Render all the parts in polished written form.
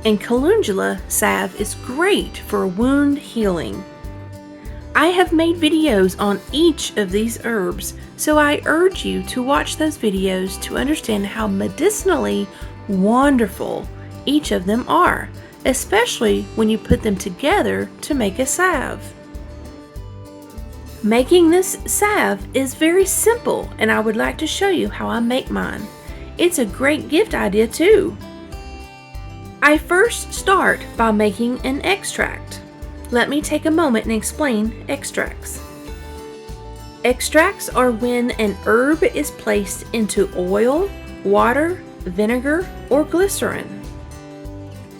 and Calendula Salve is great for wound healing. I have made videos on each of these herbs, so I urge you to watch those videos to understand how medicinally wonderful each of them are, especially when you put them together to make a salve. Making this salve is very simple, and I would like to show you how I make mine. It's a great gift idea too. I first start by making an extract. Let me take a moment and explain extracts. Extracts are when an herb is placed into oil, water, vinegar, or glycerin.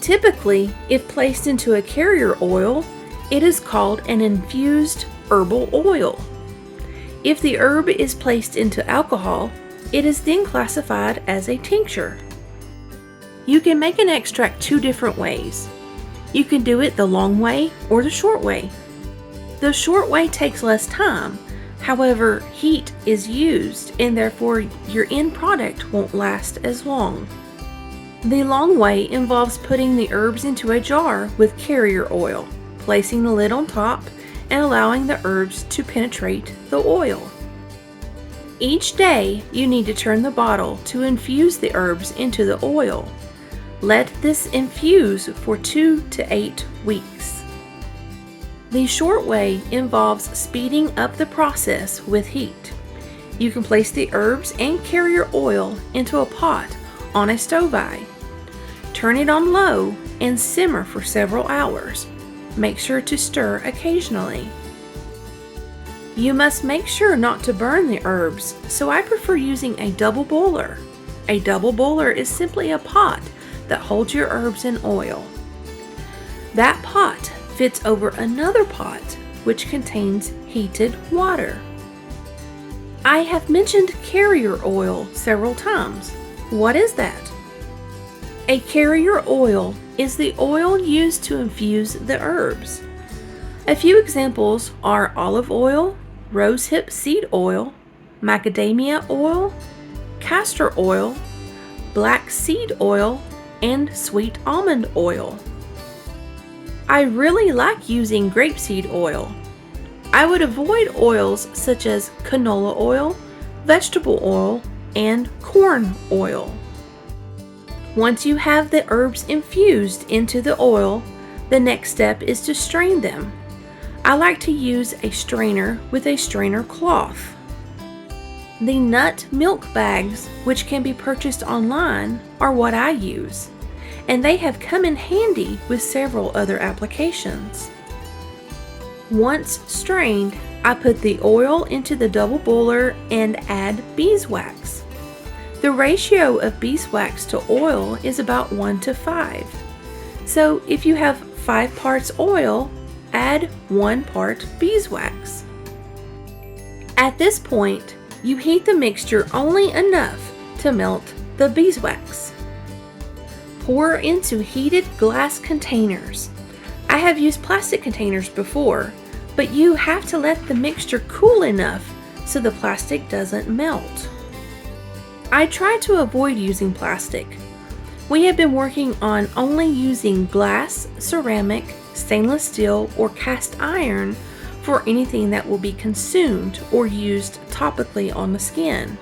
Typically, if placed into a carrier oil, it is called an infused herbal oil. If the herb is placed into alcohol, it is then classified as a tincture. You can make an extract two different ways. You can do it the long way or the short way. The short way takes less time, however, heat is used and therefore your end product won't last as long. The long way involves putting the herbs into a jar with carrier oil, placing the lid on top, and allowing the herbs to penetrate the oil. Each day, you need to turn the bottle to infuse the herbs into the oil. Let this infuse for 2 to 8 weeks. The short way involves speeding up the process with heat. You can place the herbs and carrier oil into a pot on a stove eye. Turn it on low and simmer for several hours. Make sure to stir occasionally. You must make sure not to burn the herbs, so I prefer using a double boiler. A double boiler is simply a pot that holds your herbs in oil. That pot fits over another pot which contains heated water. I have mentioned carrier oil several times. What is that? A carrier oil is the oil used to infuse the herbs. A few examples are olive oil, rosehip seed oil, macadamia oil, castor oil, black seed oil, and sweet almond oil. I really like using grapeseed oil. I would avoid oils such as canola oil, vegetable oil, and corn oil. Once you have the herbs infused into the oil, the next step is to strain them. I like to use a strainer with a strainer cloth. The nut milk bags, which can be purchased online, are what I use, and they have come in handy with several other applications. Once strained, I put the oil into the double boiler and add beeswax. The ratio of beeswax to oil is about 1 to 5. So if you have 5 parts oil, add 1 part beeswax. At this point, you heat the mixture only enough to melt the beeswax. Pour into heated glass containers. I have used plastic containers before, but you have to let the mixture cool enough so the plastic doesn't melt. I try to avoid using plastic. We have been working on only using glass, ceramic, stainless steel, or cast iron for anything that will be consumed or used topically on the skin,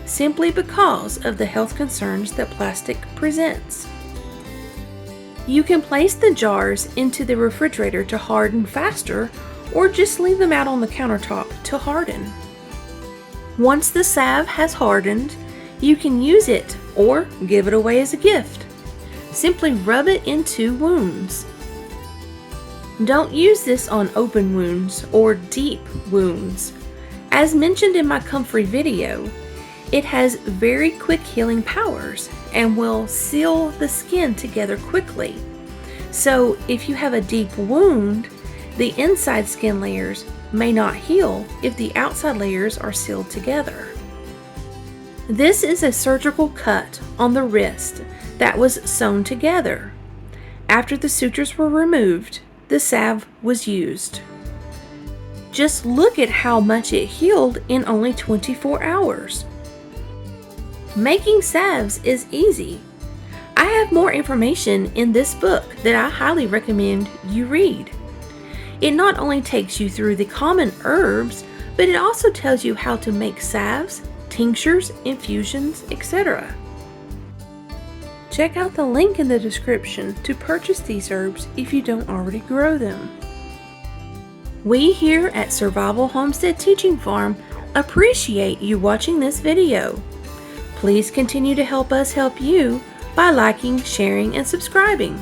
simply because of the health concerns that plastic presents. You can place the jars into the refrigerator to harden faster, or just leave them out on the countertop to harden. Once the salve has hardened, you can use it or give it away as a gift. Simply rub it into wounds. Don't use this on open wounds or deep wounds. As mentioned in my Comfrey video, it has very quick healing powers and will seal the skin together quickly. So if you have a deep wound, the inside skin layers may not heal if the outside layers are sealed together. This is a surgical cut on the wrist that was sewn together. After the sutures were removed, the salve was used. Just look at how much it healed in only 24 hours. Making salves is easy. I I have more information in this book that I highly recommend you read. It not only takes you through the common herbs, but it also tells you how to make salves, tinctures, infusions, etc. Check out the link in the description to purchase these herbs if you don't already grow them. We here at Survival Homestead Teaching Farm appreciate you watching this video. Please continue to help us help you by liking, sharing, and subscribing.